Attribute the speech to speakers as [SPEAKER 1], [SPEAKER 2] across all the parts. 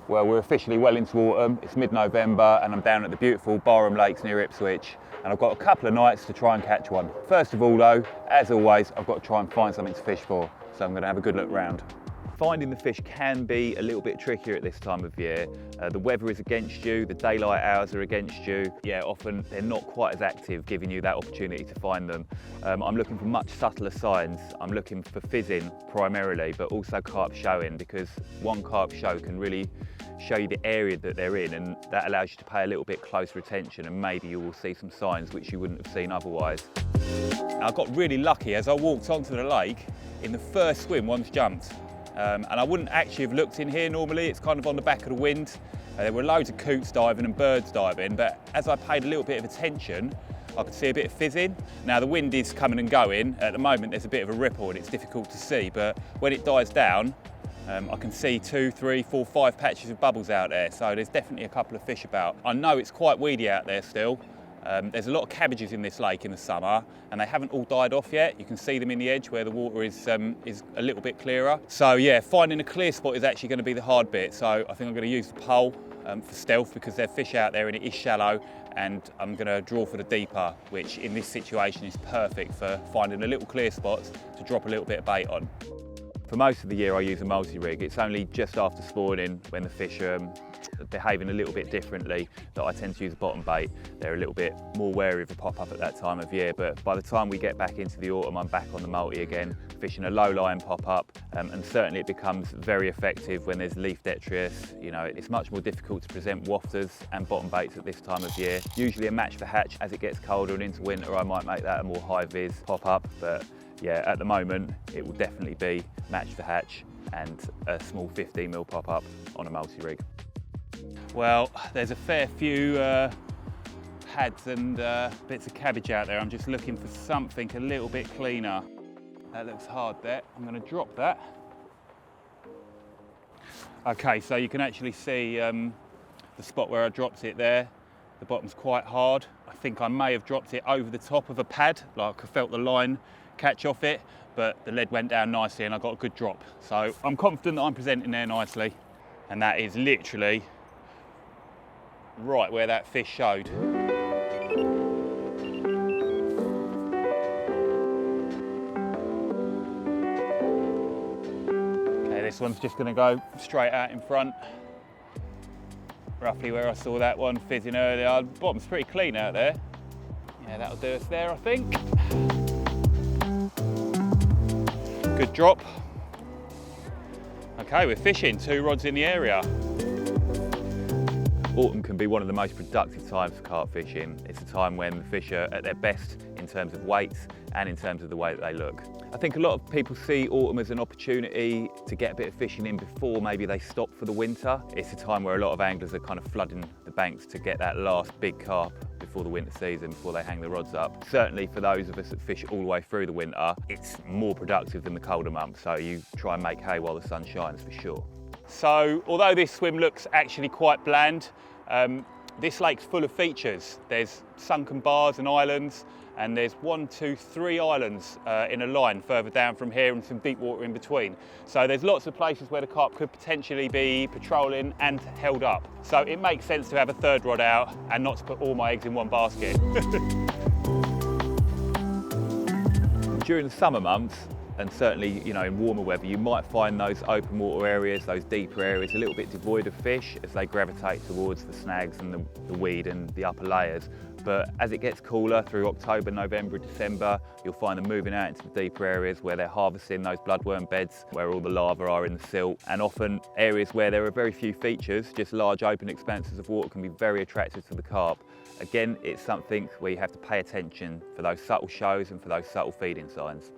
[SPEAKER 1] Well, we're officially well into autumn. It's mid-November and I'm down at the beautiful Barham Lakes near Ipswich, and I've got a couple of nights to try and catch one. First of all though, as always, I've got to try and find something to fish for, so I'm going to have a good look round. Finding the fish can be a little bit trickier at this time of year. The weather is against you, the daylight hours are against you. Yeah, often they're not quite as active, giving you that opportunity to find them. I'm looking for much subtler signs. I'm looking for fizzing primarily, but also carp showing, because one carp show can really show you the area that they're in, and that allows you to pay a little bit closer attention, and maybe you will see some signs which you wouldn't have seen otherwise. I got really lucky as I walked onto the lake. In the first swim, one's jumped. And I wouldn't actually have looked in here normally. It's kind of on the back of the wind. There were loads of coots diving and birds diving, but as I paid a little bit of attention, I could see a bit of fizzing. Now the wind is coming and going. At the moment there's a bit of a ripple and it's difficult to see, but when it dies down, I can see 2, 3, 4, 5 patches of bubbles out there, so there's definitely a couple of fish about. I know it's quite weedy out there still. There's a lot of cabbages in this lake in the summer, and they haven't all died off yet. You can see them in the edge where the water is a little bit clearer. So yeah, finding a clear spot is actually going to be the hard bit. So I think I'm going to use the pole for stealth, because there's fish out there and it is shallow, and I'm going to draw for the deeper, which in this situation is perfect for finding a little clear spots to drop a little bit of bait on. For most of the year I use a multi-rig. It's only just after spawning, when the fish are behaving a little bit differently, that I tend to use a bottom bait. They're a little bit more wary of a pop-up at that time of year, but by the time we get back into the autumn, I'm back on the multi again, fishing a low-lying pop-up, and certainly it becomes very effective when there's leaf detritus. You know, it's much more difficult to present wafters and bottom baits at this time of year. Usually a match for hatch. As it gets colder and into winter, I might make that a more high-vis pop-up, but yeah, at the moment it will definitely be match for hatch and a small 15mm pop-up on a multi-rig. Well, there's a fair few pads and bits of cabbage out there. I'm just looking for something a little bit cleaner. That looks hard there. I'm going to drop that. Okay, so you can actually see the spot where I dropped it there. The bottom's quite hard. I think I may have dropped it over the top of a pad, like I felt the line catch off it, but the lead went down nicely and I got a good drop. So I'm confident that I'm presenting there nicely, and that is literally right where that fish showed. Okay, this one's just going to go straight out in front, roughly where I saw that one fizzing earlier. The bottom's pretty clean out there. Yeah, that'll do us there, I think. Good drop. Okay, we're fishing, 2 rods in the area. Autumn can be one of the most productive times for carp fishing. It's a time when the fish are at their best in terms of weights and in terms of the way that they look. I think a lot of people see autumn as an opportunity to get a bit of fishing in before maybe they stop for the winter. It's a time where a lot of anglers are kind of flooding the banks to get that last big carp before the winter season, before they hang the rods up. Certainly for those of us that fish all the way through the winter, it's more productive than the colder months, so you try and make hay while the sun shines for sure. So although this swim looks actually quite bland, this lake's full of features. There's sunken bars and islands, and there's 1, 2, 3 islands in a line further down from here, and some deep water in between. So there's lots of places where the carp could potentially be patrolling and held up. So it makes sense to have a third rod out and not to put all my eggs in one basket. During the summer months, and certainly, you know, in warmer weather, you might find those open water areas, those deeper areas, a little bit devoid of fish as they gravitate towards the snags and the weed and the upper layers. But as it gets cooler through October, November, December, you'll find them moving out into the deeper areas where they're harvesting those bloodworm beds, where all the larvae are in the silt, and often areas where there are very few features, just large open expanses of water, can be very attractive to the carp. Again, it's something where you have to pay attention for those subtle shows and for those subtle feeding signs.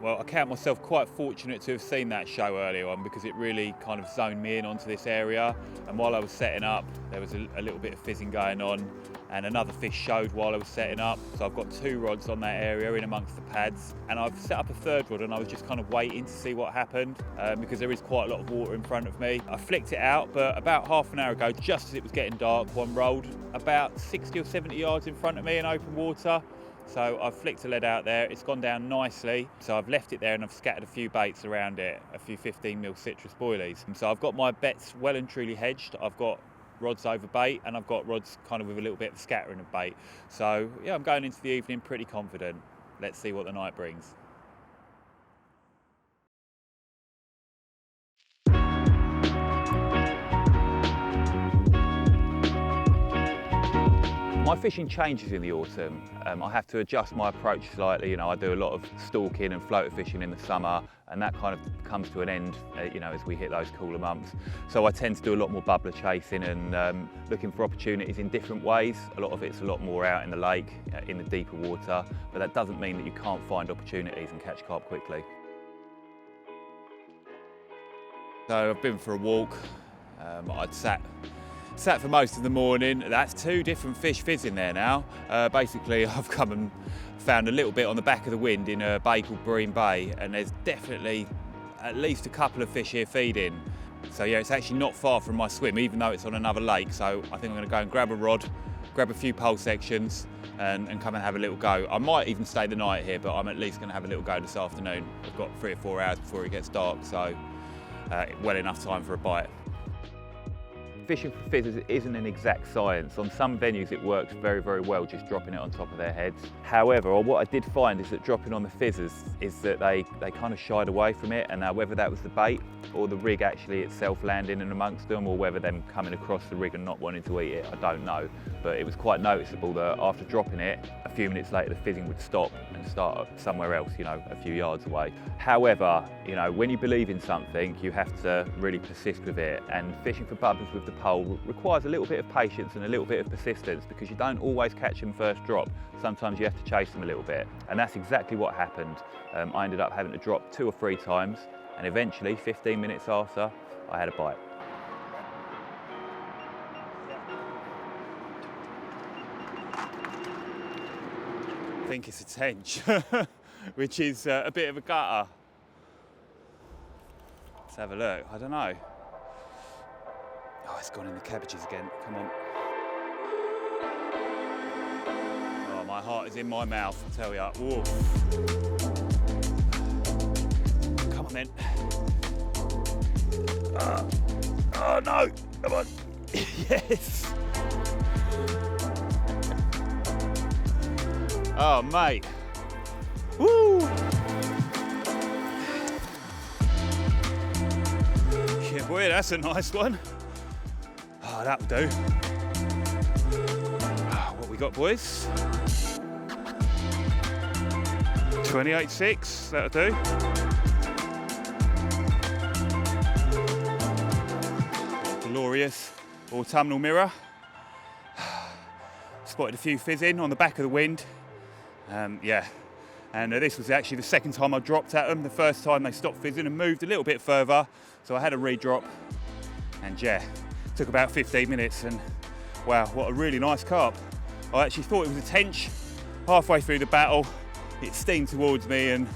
[SPEAKER 1] Well, I count myself quite fortunate to have seen that show earlier on, because it really kind of zoned me in onto this area. And while I was setting up, there was a little bit of fizzing going on, and another fish showed while I was setting up. So I've got 2 rods on that area in amongst the pads, and I've set up a 3rd rod, and I was just kind of waiting to see what happened because there is quite a lot of water in front of me. I flicked it out, but about half an hour ago, just as it was getting dark, one rolled about 60 or 70 yards in front of me in open water. So I've flicked a lead out there, it's gone down nicely. So I've left it there and I've scattered a few baits around it, a few 15mm citrus boilies. And so I've got my bets well and truly hedged. I've got rods over bait and I've got rods kind of with a little bit of scattering of bait. So yeah, I'm going into the evening pretty confident. Let's see what the night brings. My fishing changes in the autumn. I have to adjust my approach slightly. You know, I do a lot of stalking and floater fishing in the summer, and that kind of comes to an end, you know, as we hit those cooler months. So I tend to do a lot more bubbler chasing and looking for opportunities in different ways. A lot of it's a lot more out in the lake, in the deeper water, but that doesn't mean that you can't find opportunities and catch carp quickly. So I've been for a walk. I'd sat for most of the morning. That's 2 different fish fizzing there now. Basically, I've come and found a little bit on the back of the wind in a bay called Barham Bay, and there's definitely at least a couple of fish here feeding. So yeah, it's actually not far from my swim, even though it's on another lake. So I think I'm going to go and grab a rod, grab a few pole sections, and come and have a little go. I might even stay the night here, but I'm at least going to have a little go this afternoon. I've got 3 or 4 hours before it gets dark, so well enough time for a bite. Fishing for fizzers isn't an exact science. On some venues it works very, very well just dropping it on top of their heads. However, what I did find is that dropping on the fizzers is that they kind of shied away from it, and whether that was the bait or the rig actually itself landing in amongst them, or whether them coming across the rig and not wanting to eat it, I don't know. But it was quite noticeable that after dropping it, a few minutes later the fizzing would stop and start somewhere else, you know, a few yards away. However, you know, when you believe in something, you have to really persist with it, and fishing for bubblers with the pole requires a little bit of patience and a little bit of persistence, because you don't always catch them first drop. Sometimes you have to chase them a little bit, and that's exactly what happened. I ended up having to drop 2 or 3 times, and eventually, 15 minutes after, I had a bite. I think it's a tench, which is a bit of a gutter. Let's have a look. I don't know. Oh, it's gone in the cabbages again. Come on. Oh, my heart is in my mouth, I tell ya. Whoa. Come on then. Oh no! Come on. Yes. Oh mate. Woo! Yeah, boy, that's a nice one. Oh, that'll do. What we got, boys? 28.6, that'll do. Glorious autumnal mirror. Spotted a few fizzing on the back of the wind. Yeah, and this was actually the second time I dropped at them. The first time they stopped fizzing and moved a little bit further, so I had a redrop, and yeah, took about 15 minutes, and wow, what a really nice carp. I actually thought it was a tench. Halfway through the battle, it steamed towards me and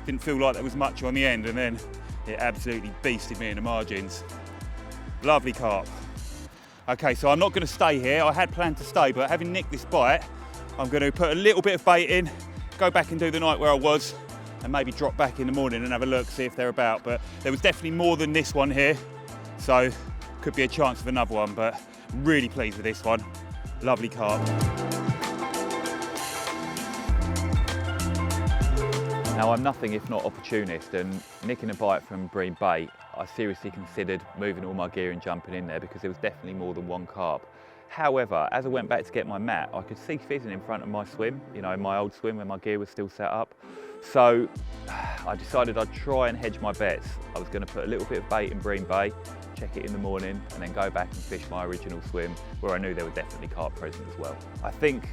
[SPEAKER 1] didn't feel like there was much on the end, and then it absolutely beasted me in the margins. Lovely carp. Okay, so I'm not going to stay here. I had planned to stay, but having nicked this bite, I'm going to put a little bit of bait in, go back and do the night where I was, and maybe drop back in the morning and have a look, see if they're about. But there was definitely more than this one here, so could be a chance of another one, but really pleased with this one. Lovely carp. Now, I'm nothing if not opportunist, and nicking a bite from Barham Bay, I seriously considered moving all my gear and jumping in there, because there was definitely more than one carp. However, as I went back to get my mat, I could see fizzing in front of my swim, you know, in my old swim where my gear was still set up. So I decided I'd try and hedge my bets. I was going to put a little bit of bait in Barham Bay, check it in the morning, and then go back and fish my original swim where I knew there were definitely carp present as well. I think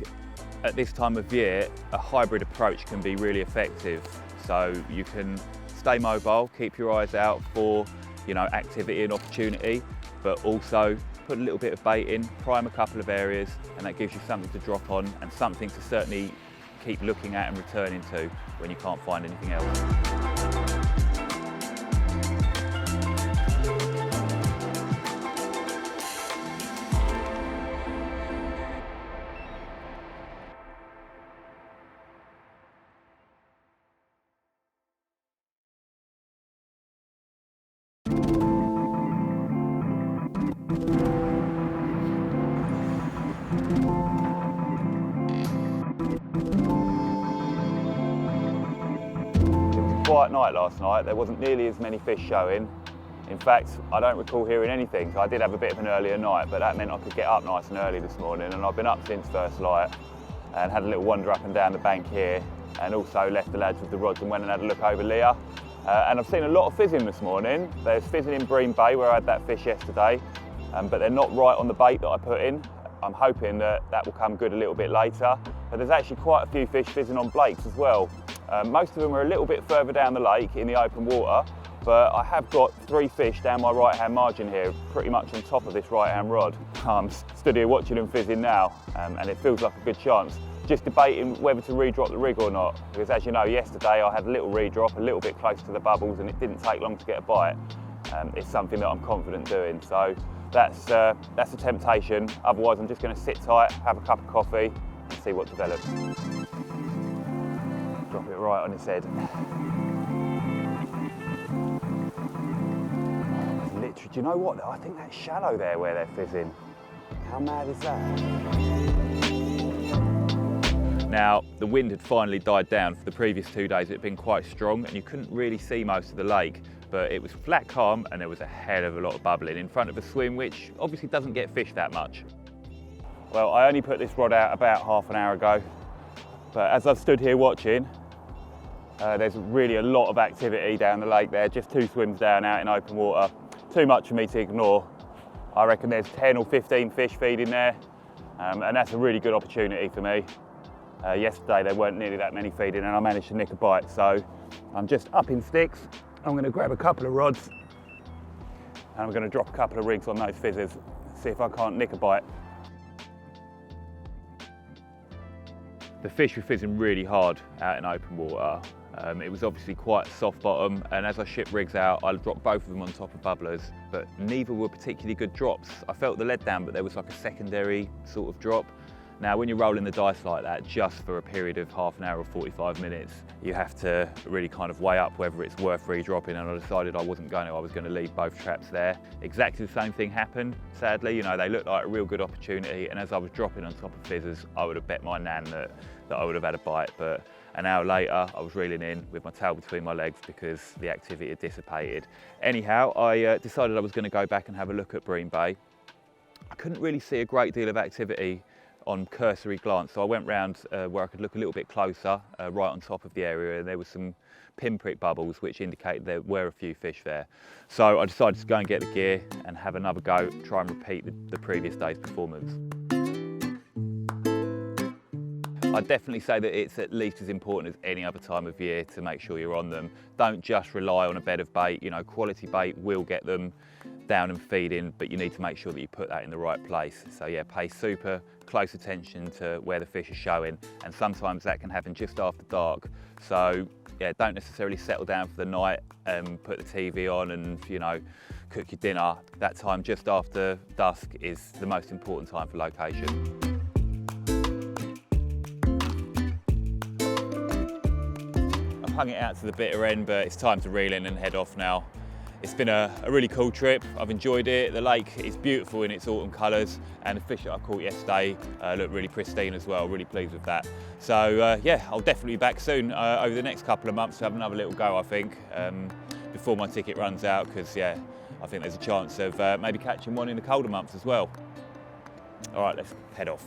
[SPEAKER 1] at this time of year, a hybrid approach can be really effective. So you can stay mobile, keep your eyes out for, you know, activity and opportunity, but also put a little bit of bait in, prime a couple of areas, and that gives you something to drop on and something to certainly keep looking at and returning to when you can't find anything else. quiet night last night. There wasn't nearly as many fish showing. In fact, I don't recall hearing anything. So I did have a bit of an earlier night, but that meant I could get up nice and early this morning, and I've been up since first light and had a little wander up and down the bank here, and also left the lads with the rods and went and had a look over Leah. And I've seen a lot of fizzing this morning. There's fizzing in Bream Bay where I had that fish yesterday, but they're not right on the bait that I put in. I'm hoping that that will come good a little bit later. But there's actually quite a few fish fizzing on Blakes as well. Most of them are a little bit further down the lake in the open water, but I have got 3 fish down my right hand margin here, pretty much on top of this right hand rod. I'm stood here watching them fizzing now, and it feels like a good chance. Just debating whether to re-drop the rig or not, because as you know, yesterday I had a little re-drop, a little bit close to the bubbles, and it didn't take long to get a bite. It's something that I'm confident doing, so that's a temptation. Otherwise, I'm just going to sit tight, have a cup of coffee, and see what develops. Drop it right on his head. Literally, do you know what? I think that's shallow there where they're fizzing. How mad is that? Now, the wind had finally died down. For the previous 2 days, it had been quite strong, and you couldn't really see most of the lake, but it was flat calm, and there was a hell of a lot of bubbling in front of a swim, which obviously doesn't get fished that much. Well, I only put this rod out about half an hour ago, but as I've stood here watching, there's really a lot of activity down the lake there, just 2 swims down out in open water. Too much for me to ignore. I reckon there's 10 or 15 fish feeding there, and that's a really good opportunity for me. Yesterday there weren't nearly that many feeding, and I managed to nick a bite, so I'm just up in sticks. I'm going to grab a couple of rods, and I'm going to drop a couple of rigs on those fizzers, see if I can't nick a bite. The fish were fizzing really hard out in open water. It was obviously quite a soft bottom, and as I shipped rigs out, I dropped both of them on top of bubblers, but neither were particularly good drops. I felt the lead down, but there was like a secondary sort of drop. Now, when you're rolling the dice like that, just for a period of half an hour or 45 minutes, you have to really kind of weigh up whether it's worth re-dropping, and I decided I wasn't going to. I was going to leave both traps there. Exactly the same thing happened, sadly. You know, they looked like a real good opportunity, and as I was dropping on top of fizzers, I would have bet my nan that I would have had a bite, but an hour later, I was reeling in with my tail between my legs because the activity had dissipated. Anyhow, I decided I was going to go back and have a look at Bream Bay. I couldn't really see a great deal of activity on cursory glance, so I went round where I could look a little bit closer, right on top of the area, and there was some pinprick bubbles which indicated there were a few fish there. So I decided to go and get the gear and have another go, try and repeat the previous day's performance. I'd definitely say that it's at least as important as any other time of year to make sure you're on them. Don't just rely on a bed of bait. You know, quality bait will get them down and feeding, but you need to make sure that you put that in the right place. So yeah, pay super close attention to where the fish are showing, and sometimes that can happen just after dark. So yeah, don't necessarily settle down for the night and put the TV on and, you know, cook your dinner. That time just after dusk is the most important time for location. I've hung it out to the bitter end, but it's time to reel in and head off now. It's been a really cool trip. I've enjoyed it. The lake is beautiful in its autumn colours, and the fish that I caught yesterday looked really pristine as well. Really pleased with that. So yeah, I'll definitely be back soon over the next couple of months to have another little go, I think, before my ticket runs out, because yeah, I think there's a chance of maybe catching one in the colder months as well. All right, let's head off.